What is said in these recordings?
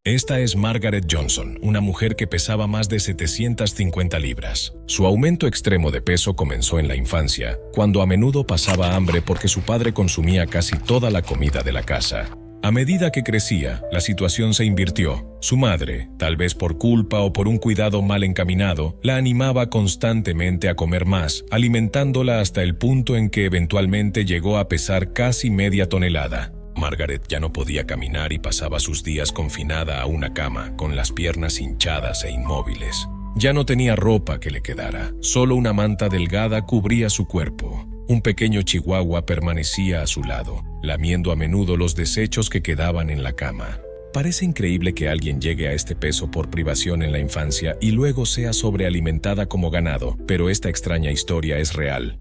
Esta es Margaret Johnson, una mujer que pesaba más de 750 libras. Su aumento extremo de peso comenzó en la infancia, cuando a menudo pasaba hambre porque su padre consumía casi toda la comida de la casa. A medida que crecía, la situación se invirtió. Su madre, tal vez por culpa o por un cuidado mal encaminado, la animaba constantemente a comer más, alimentándola hasta el punto en que eventualmente llegó a pesar casi media tonelada. Margaret ya no podía caminar y pasaba sus días confinada a una cama, con las piernas hinchadas e inmóviles. Ya no tenía ropa que le quedara, solo una manta delgada cubría su cuerpo. Un pequeño chihuahua permanecía a su lado, lamiendo a menudo los desechos que quedaban en la cama. Parece increíble que alguien llegue a este peso por privación en la infancia y luego sea sobrealimentada como ganado, pero esta extraña historia es real.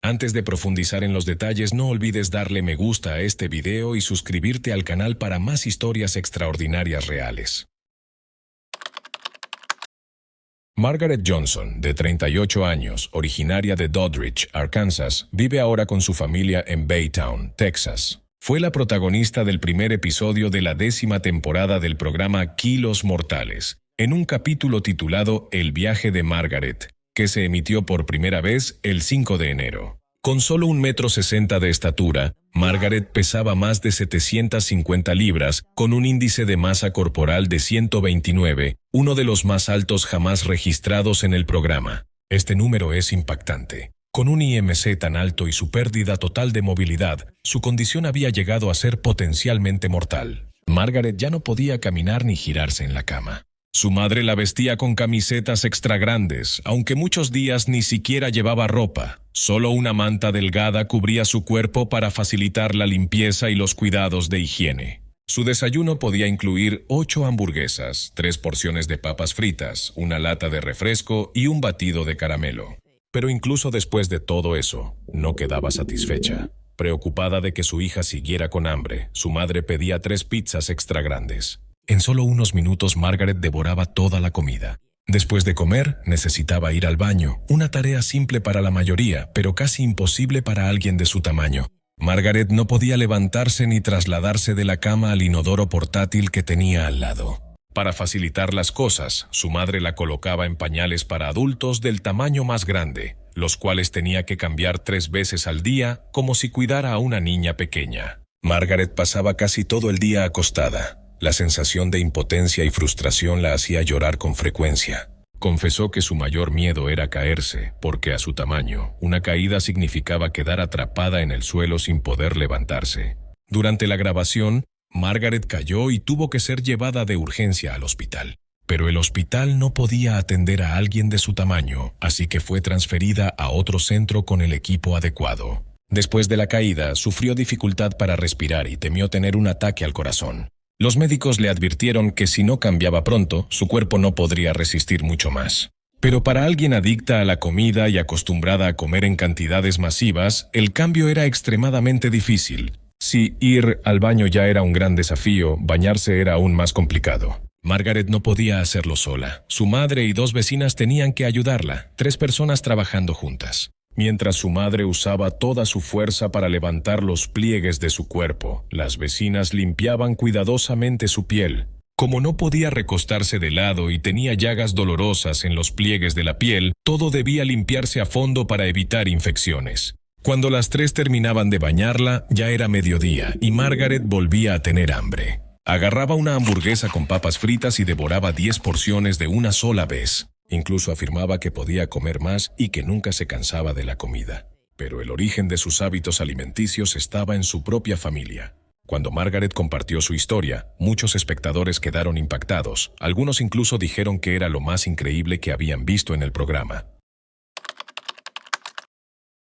Antes de profundizar en los detalles, no olvides darle me gusta a este video y suscribirte al canal para más historias extraordinarias reales. Margaret Johnson, de 38 años, originaria de Doddridge, Arkansas, vive ahora con su familia en Baytown, Texas. Fue la protagonista del primer episodio de la 10ª temporada del programa Kilos Mortales, en un capítulo titulado El viaje de Margaret, que se emitió por primera vez el 5 de enero. Con solo 1,60 m de estatura, Margaret pesaba más de 750 libras, con un índice de masa corporal de 129, uno de los más altos jamás registrados en el programa. Este número es impactante. Con un IMC tan alto y su pérdida total de movilidad, su condición había llegado a ser potencialmente mortal. Margaret ya no podía caminar ni girarse en la cama. Su madre la vestía con camisetas extra grandes, aunque muchos días ni siquiera llevaba ropa. Solo una manta delgada cubría su cuerpo para facilitar la limpieza y los cuidados de higiene. Su desayuno podía incluir 8 hamburguesas, 3 porciones de papas fritas, una lata de refresco y un batido de caramelo. Pero incluso después de todo eso, no quedaba satisfecha. Preocupada de que su hija siguiera con hambre, su madre pedía 3 pizzas extra grandes. En solo unos minutos Margaret devoraba toda la comida. Después de comer, necesitaba ir al baño, una tarea simple para la mayoría, pero casi imposible para alguien de su tamaño. Margaret no podía levantarse ni trasladarse de la cama al inodoro portátil que tenía al lado. Para facilitar las cosas, su madre la colocaba en pañales para adultos del tamaño más grande, los cuales tenía que cambiar 3 veces al día, como si cuidara a una niña pequeña. Margaret pasaba casi todo el día acostada. La sensación de impotencia y frustración la hacía llorar con frecuencia. Confesó que su mayor miedo era caerse, porque a su tamaño, una caída significaba quedar atrapada en el suelo sin poder levantarse. Durante la grabación, Margaret cayó y tuvo que ser llevada de urgencia al hospital. Pero el hospital no podía atender a alguien de su tamaño, así que fue transferida a otro centro con el equipo adecuado. Después de la caída, sufrió dificultad para respirar y temió tener un ataque al corazón. Los médicos le advirtieron que si no cambiaba pronto, su cuerpo no podría resistir mucho más. Pero para alguien adicta a la comida y acostumbrada a comer en cantidades masivas, el cambio era extremadamente difícil. Si ir al baño ya era un gran desafío, bañarse era aún más complicado. Margaret no podía hacerlo sola. Su madre y 2 vecinas tenían que ayudarla, 3 personas trabajando juntas. Mientras su madre usaba toda su fuerza para levantar los pliegues de su cuerpo, las vecinas limpiaban cuidadosamente su piel. Como no podía recostarse de lado y tenía llagas dolorosas en los pliegues de la piel, todo debía limpiarse a fondo para evitar infecciones. Cuando las 3 terminaban de bañarla, ya era mediodía y Margaret volvía a tener hambre. Agarraba una hamburguesa con papas fritas y devoraba 10 porciones de una sola vez. Incluso afirmaba que podía comer más y que nunca se cansaba de la comida. Pero el origen de sus hábitos alimenticios estaba en su propia familia. Cuando Margaret compartió su historia, muchos espectadores quedaron impactados. Algunos incluso dijeron que era lo más increíble que habían visto en el programa.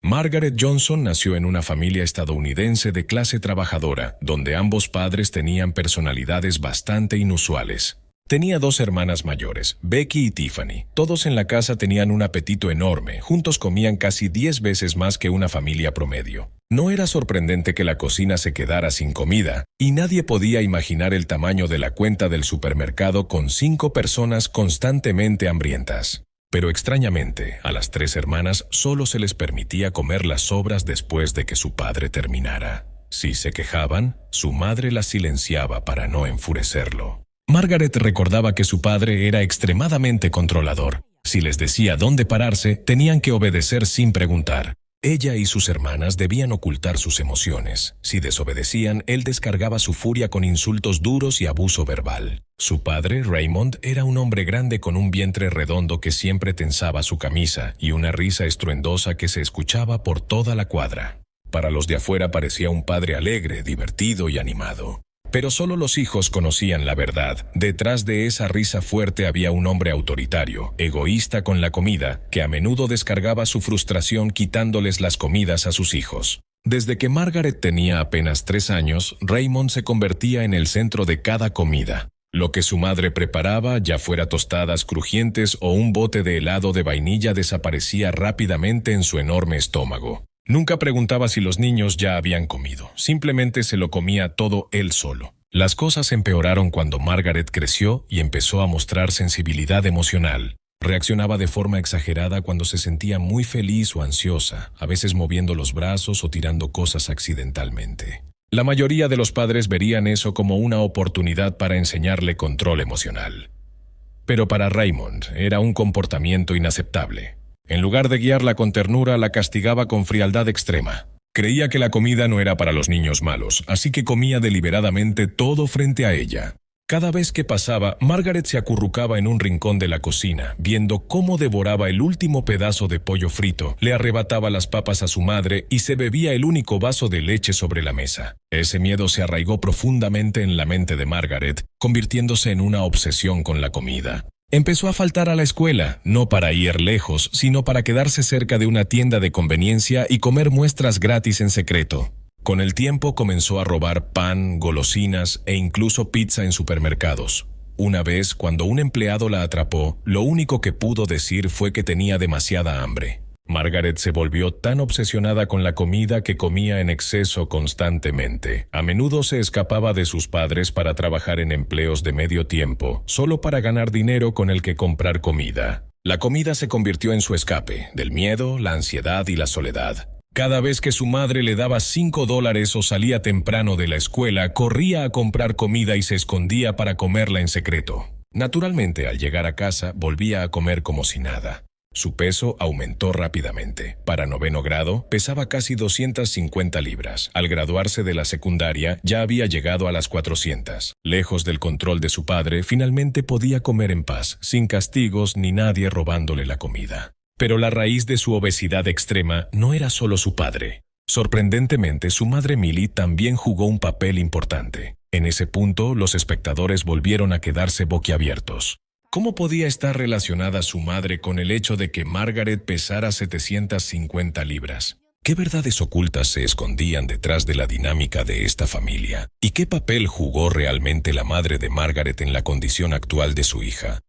Margaret Johnson nació en una familia estadounidense de clase trabajadora, donde ambos padres tenían personalidades bastante inusuales. Tenía 2 hermanas mayores, Becky y Tiffany. Todos en la casa tenían un apetito enorme, juntos comían casi 10 veces más que una familia promedio. No era sorprendente que la cocina se quedara sin comida, y nadie podía imaginar el tamaño de la cuenta del supermercado con 5 personas constantemente hambrientas. Pero extrañamente, a las 3 hermanas solo se les permitía comer las sobras después de que su padre terminara. Si se quejaban, su madre las silenciaba para no enfurecerlo. Margaret recordaba que su padre era extremadamente controlador. Si les decía dónde pararse, tenían que obedecer sin preguntar. Ella y sus hermanas debían ocultar sus emociones. Si desobedecían, él descargaba su furia con insultos duros y abuso verbal. Su padre, Raymond, era un hombre grande con un vientre redondo que siempre tensaba su camisa y una risa estruendosa que se escuchaba por toda la cuadra. Para los de afuera parecía un padre alegre, divertido y animado. Pero solo los hijos conocían la verdad. Detrás de esa risa fuerte había un hombre autoritario, egoísta con la comida, que a menudo descargaba su frustración quitándoles las comidas a sus hijos. Desde que Margaret tenía apenas 3 años, Raymond se convertía en el centro de cada comida. Lo que su madre preparaba, ya fuera tostadas crujientes o un bote de helado de vainilla, desaparecía rápidamente en su enorme estómago. Nunca preguntaba si los niños ya habían comido, simplemente se lo comía todo él solo. Las cosas empeoraron cuando Margaret creció y empezó a mostrar sensibilidad emocional. Reaccionaba de forma exagerada cuando se sentía muy feliz o ansiosa, a veces moviendo los brazos o tirando cosas accidentalmente. La mayoría de los padres verían eso como una oportunidad para enseñarle control emocional. Pero para Raymond era un comportamiento inaceptable. En lugar de guiarla con ternura, la castigaba con frialdad extrema. Creía que la comida no era para los niños malos, así que comía deliberadamente todo frente a ella. Cada vez que pasaba, Margaret se acurrucaba en un rincón de la cocina, viendo cómo devoraba el último pedazo de pollo frito, le arrebataba las papas a su madre y se bebía el único vaso de leche sobre la mesa. Ese miedo se arraigó profundamente en la mente de Margaret, convirtiéndose en una obsesión con la comida. Empezó a faltar a la escuela, no para ir lejos, sino para quedarse cerca de una tienda de conveniencia y comer muestras gratis en secreto. Con el tiempo comenzó a robar pan, golosinas e incluso pizza en supermercados. Una vez, cuando un empleado la atrapó, lo único que pudo decir fue que tenía demasiada hambre. Margaret se volvió tan obsesionada con la comida que comía en exceso constantemente. A menudo se escapaba de sus padres para trabajar en empleos de medio tiempo, solo para ganar dinero con el que comprar comida. La comida se convirtió en su escape, del miedo, la ansiedad y la soledad. Cada vez que su madre le daba $5 o salía temprano de la escuela, corría a comprar comida y se escondía para comerla en secreto. Naturalmente, al llegar a casa, volvía a comer como si nada. Su peso aumentó rápidamente. Para 9º grado, pesaba casi 250 libras. Al graduarse de la secundaria, ya había llegado a las 400. Lejos del control de su padre, finalmente podía comer en paz, sin castigos ni nadie robándole la comida. Pero la raíz de su obesidad extrema no era solo su padre. Sorprendentemente, su madre Millie también jugó un papel importante. En ese punto, los espectadores volvieron a quedarse boquiabiertos. ¿Cómo podía estar relacionada su madre con el hecho de que Margaret pesara 750 libras? ¿Qué verdades ocultas se escondían detrás de la dinámica de esta familia? ¿Y qué papel jugó realmente la madre de Margaret en la condición actual de su hija?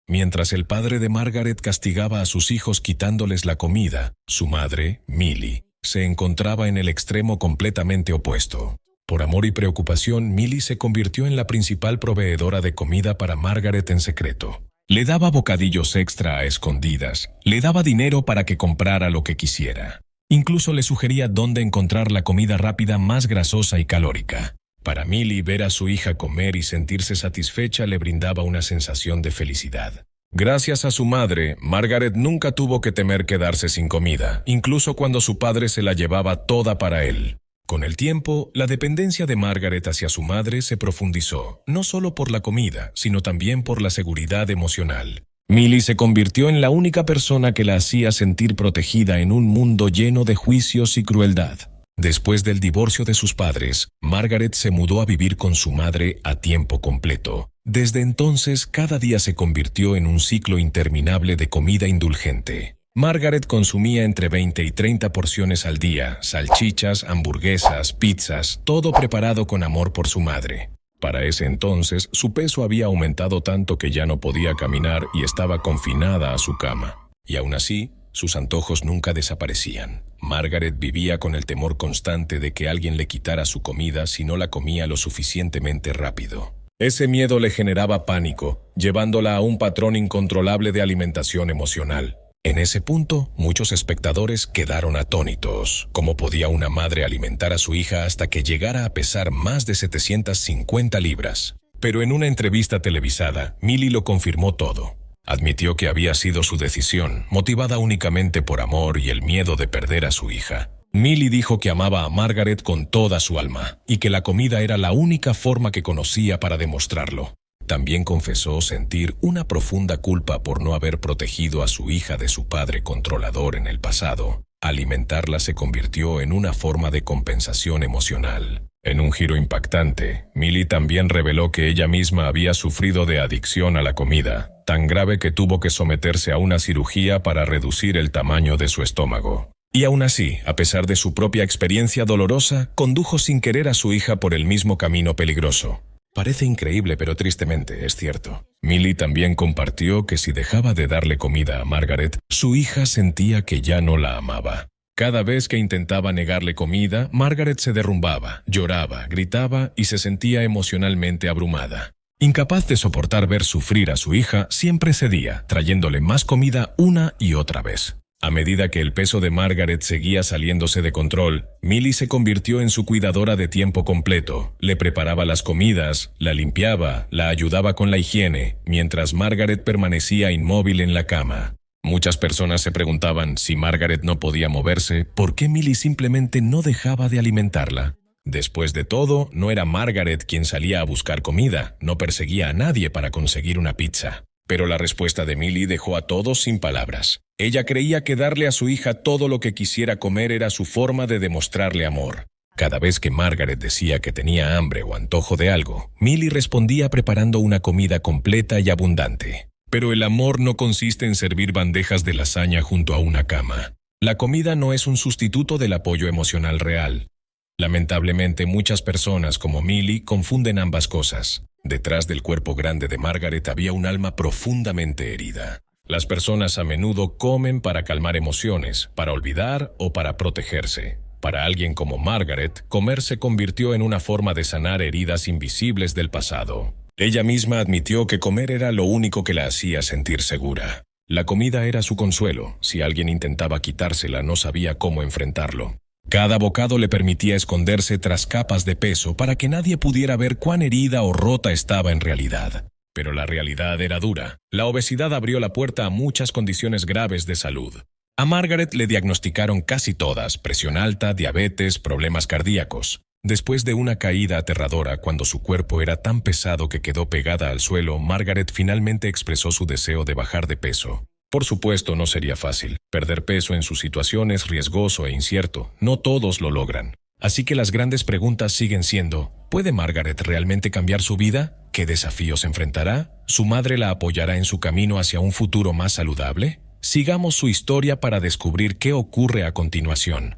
Mientras el padre de Margaret castigaba a sus hijos quitándoles la comida, su madre, Millie, se encontraba en el extremo completamente opuesto. Por amor y preocupación, Millie se convirtió en la principal proveedora de comida para Margaret en secreto. Le daba bocadillos extra a escondidas, le daba dinero para que comprara lo que quisiera. Incluso le sugería dónde encontrar la comida rápida más grasosa y calórica. Para Millie, ver a su hija comer y sentirse satisfecha le brindaba una sensación de felicidad. Gracias a su madre, Margaret nunca tuvo que temer quedarse sin comida, incluso cuando su padre se la llevaba toda para él. Con el tiempo, la dependencia de Margaret hacia su madre se profundizó, no solo por la comida, sino también por la seguridad emocional. Millie se convirtió en la única persona que la hacía sentir protegida en un mundo lleno de juicios y crueldad. Después del divorcio de sus padres, Margaret se mudó a vivir con su madre a tiempo completo. Desde entonces, cada día se convirtió en un ciclo interminable de comida indulgente. Margaret consumía entre 20 y 30 porciones al día, salchichas, hamburguesas, pizzas, todo preparado con amor por su madre. Para ese entonces, su peso había aumentado tanto que ya no podía caminar y estaba confinada a su cama. Y aún así, sus antojos nunca desaparecían. Margaret vivía con el temor constante de que alguien le quitara su comida si no la comía lo suficientemente rápido. Ese miedo le generaba pánico, llevándola a un patrón incontrolable de alimentación emocional. En ese punto, muchos espectadores quedaron atónitos. ¿Cómo podía una madre alimentar a su hija hasta que llegara a pesar más de 750 libras? Pero en una entrevista televisada, Millie lo confirmó todo. Admitió que había sido su decisión, motivada únicamente por amor y el miedo de perder a su hija. Millie dijo que amaba a Margaret con toda su alma y que la comida era la única forma que conocía para demostrarlo. También confesó sentir una profunda culpa por no haber protegido a su hija de su padre controlador en el pasado. Alimentarla se convirtió en una forma de compensación emocional. En un giro impactante, Millie también reveló que ella misma había sufrido de adicción a la comida, tan grave que tuvo que someterse a una cirugía para reducir el tamaño de su estómago. Y aún así, a pesar de su propia experiencia dolorosa, condujo sin querer a su hija por el mismo camino peligroso. Parece increíble, pero tristemente es cierto. Millie también compartió que si dejaba de darle comida a Margaret, su hija sentía que ya no la amaba. Cada vez que intentaba negarle comida, Margaret se derrumbaba, lloraba, gritaba y se sentía emocionalmente abrumada. Incapaz de soportar ver sufrir a su hija, siempre cedía, trayéndole más comida una y otra vez. A medida que el peso de Margaret seguía saliéndose de control, Millie se convirtió en su cuidadora de tiempo completo. Le preparaba las comidas, la limpiaba, la ayudaba con la higiene, mientras Margaret permanecía inmóvil en la cama. Muchas personas se preguntaban si Margaret no podía moverse, ¿por qué Millie simplemente no dejaba de alimentarla? Después de todo, no era Margaret quien salía a buscar comida, no perseguía a nadie para conseguir una pizza. Pero la respuesta de Millie dejó a todos sin palabras. Ella creía que darle a su hija todo lo que quisiera comer era su forma de demostrarle amor. Cada vez que Margaret decía que tenía hambre o antojo de algo, Millie respondía preparando una comida completa y abundante. Pero el amor no consiste en servir bandejas de lasaña junto a una cama. La comida no es un sustituto del apoyo emocional real. Lamentablemente, muchas personas como Millie confunden ambas cosas. Detrás del cuerpo grande de Margaret había un alma profundamente herida. Las personas a menudo comen para calmar emociones, para olvidar o para protegerse. Para alguien como Margaret, comer se convirtió en una forma de sanar heridas invisibles del pasado. Ella misma admitió que comer era lo único que la hacía sentir segura. La comida era su consuelo. Si alguien intentaba quitársela, no sabía cómo enfrentarlo. Cada bocado le permitía esconderse tras capas de peso para que nadie pudiera ver cuán herida o rota estaba en realidad. Pero la realidad era dura. La obesidad abrió la puerta a muchas condiciones graves de salud. A Margaret le diagnosticaron casi todas: presión alta, diabetes, problemas cardíacos. Después de una caída aterradora, cuando su cuerpo era tan pesado que quedó pegada al suelo, Margaret finalmente expresó su deseo de bajar de peso. Por supuesto, no sería fácil. Perder peso en su situación es riesgoso e incierto. No todos lo logran. Así que las grandes preguntas siguen siendo: ¿puede Margaret realmente cambiar su vida? ¿Qué desafíos enfrentará? ¿Su madre la apoyará en su camino hacia un futuro más saludable? Sigamos su historia para descubrir qué ocurre a continuación.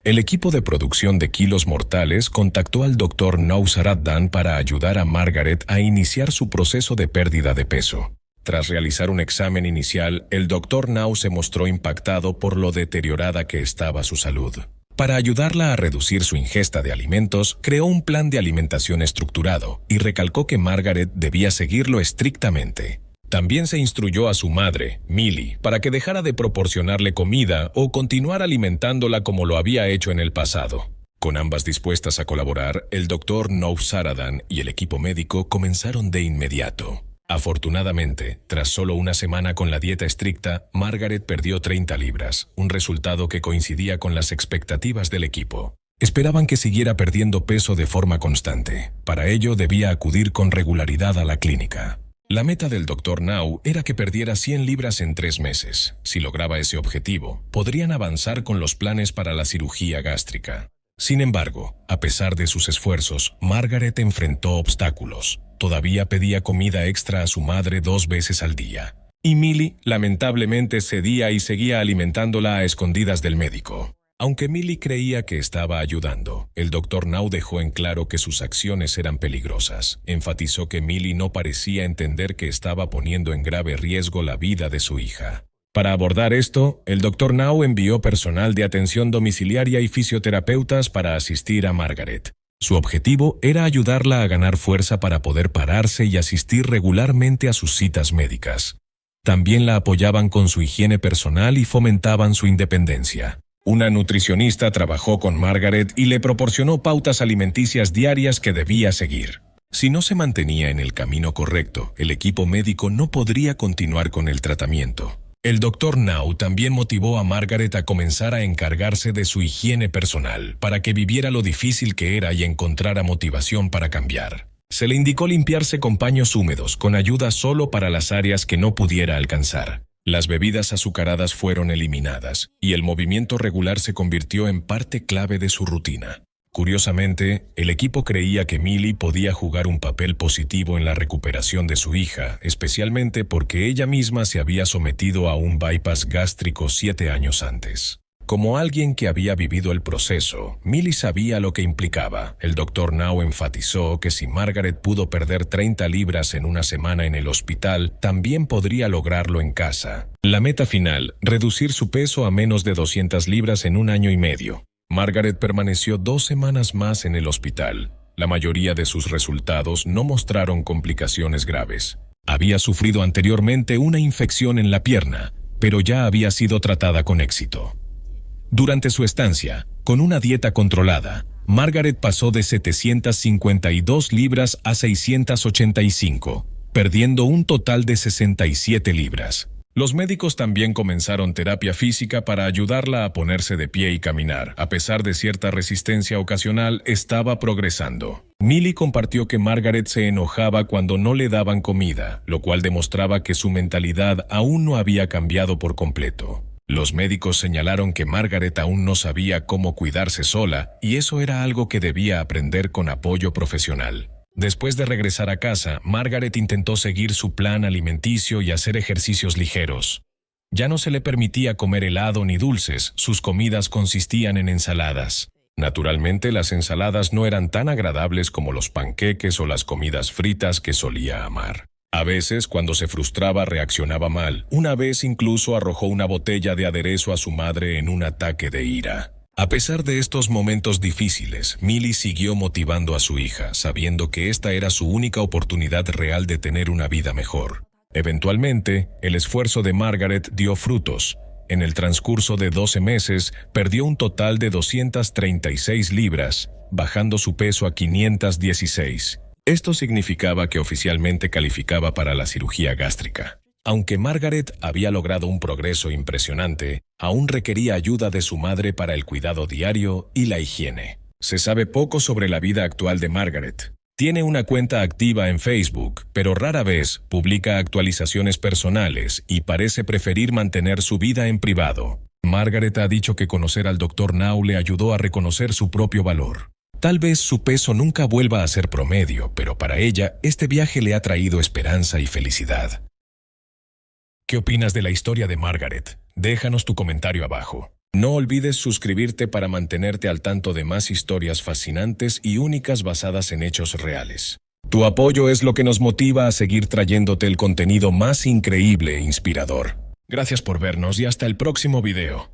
El equipo de producción de Kilos Mortales contactó al Dr. Naushar Adnan para ayudar a Margaret a iniciar su proceso de pérdida de peso. Tras realizar un examen inicial, el Dr. Nau se mostró impactado por lo deteriorada que estaba su salud. Para ayudarla a reducir su ingesta de alimentos, creó un plan de alimentación estructurado y recalcó que Margaret debía seguirlo estrictamente. También se instruyó a su madre, Millie, para que dejara de proporcionarle comida o continuar alimentándola como lo había hecho en el pasado. Con ambas dispuestas a colaborar, el Dr. Naushar Adnan y el equipo médico comenzaron de inmediato. Afortunadamente, tras solo una semana con la dieta estricta, Margaret perdió 30 libras, un resultado que coincidía con las expectativas del equipo. Esperaban que siguiera perdiendo peso de forma constante. Para ello, debía acudir con regularidad a la clínica. La meta del Dr. Nau era que perdiera 100 libras en 3 meses. Si lograba ese objetivo, podrían avanzar con los planes para la cirugía gástrica. Sin embargo, a pesar de sus esfuerzos, Margaret enfrentó obstáculos. Todavía pedía comida extra a su madre 2 veces al día. Y Millie, lamentablemente, cedía y seguía alimentándola a escondidas del médico. Aunque Millie creía que estaba ayudando, el Dr. Nau dejó en claro que sus acciones eran peligrosas. Enfatizó que Millie no parecía entender que estaba poniendo en grave riesgo la vida de su hija. Para abordar esto, el Dr. Nau envió personal de atención domiciliaria y fisioterapeutas para asistir a Margaret. Su objetivo era ayudarla a ganar fuerza para poder pararse y asistir regularmente a sus citas médicas. también la apoyaban con su higiene personal y fomentaban su independencia. Una nutricionista trabajó con Margaret y le proporcionó pautas alimenticias diarias que debía seguir. Si no se mantenía en el camino correcto, el equipo médico no podría continuar con el tratamiento. El Dr. Now también motivó a Margaret a comenzar a encargarse de su higiene personal para que viviera lo difícil que era y encontrara motivación para cambiar. Se le indicó limpiarse con paños húmedos, con ayuda solo para las áreas que no pudiera alcanzar. Las bebidas azucaradas fueron eliminadas y el movimiento regular se convirtió en parte clave de su rutina. Curiosamente, el equipo creía que Millie podía jugar un papel positivo en la recuperación de su hija, especialmente porque ella misma se había sometido a un bypass gástrico 7 años antes. Como alguien que había vivido el proceso, Millie sabía lo que implicaba. El Dr. Now enfatizó que si Margaret pudo perder 30 libras en una semana en el hospital, también podría lograrlo en casa. La meta final, reducir su peso a menos de 200 libras en 1 año y medio. Margaret permaneció 2 semanas más en el hospital. La mayoría de sus resultados no mostraron complicaciones graves. Había sufrido anteriormente una infección en la pierna, pero ya había sido tratada con éxito. Durante su estancia, con una dieta controlada, Margaret pasó de 752 libras a 685, perdiendo un total de 67 libras. Los médicos también comenzaron terapia física para ayudarla a ponerse de pie y caminar. A pesar de cierta resistencia ocasional, estaba progresando. Millie compartió que Margaret se enojaba cuando no le daban comida, lo cual demostraba que su mentalidad aún no había cambiado por completo. Los médicos señalaron que Margaret aún no sabía cómo cuidarse sola, y eso era algo que debía aprender con apoyo profesional. Después de regresar a casa, Margaret intentó seguir su plan alimenticio y hacer ejercicios ligeros. Ya no se le permitía comer helado ni dulces, sus comidas consistían en ensaladas. Naturalmente, las ensaladas no eran tan agradables como los panqueques o las comidas fritas que solía amar. A veces, cuando se frustraba, reaccionaba mal. Una vez incluso arrojó una botella de aderezo a su madre en un ataque de ira. A pesar de estos momentos difíciles, Millie siguió motivando a su hija, sabiendo que esta era su única oportunidad real de tener una vida mejor. Eventualmente, el esfuerzo de Margaret dio frutos. En el transcurso de 12 meses, perdió un total de 236 libras, bajando su peso a 516. Esto significaba que oficialmente calificaba para la cirugía gástrica. Aunque Margaret había logrado un progreso impresionante, aún requería ayuda de su madre para el cuidado diario y la higiene. Se sabe poco sobre la vida actual de Margaret. Tiene una cuenta activa en Facebook, pero rara vez publica actualizaciones personales y parece preferir mantener su vida en privado. Margaret ha dicho que conocer al Dr. Now le ayudó a reconocer su propio valor. Tal vez su peso nunca vuelva a ser promedio, pero para ella, este viaje le ha traído esperanza y felicidad. ¿Qué opinas de la historia de Margaret? Déjanos tu comentario abajo. No olvides suscribirte para mantenerte al tanto de más historias fascinantes y únicas basadas en hechos reales. Tu apoyo es lo que nos motiva a seguir trayéndote el contenido más increíble e inspirador. Gracias por vernos y hasta el próximo video.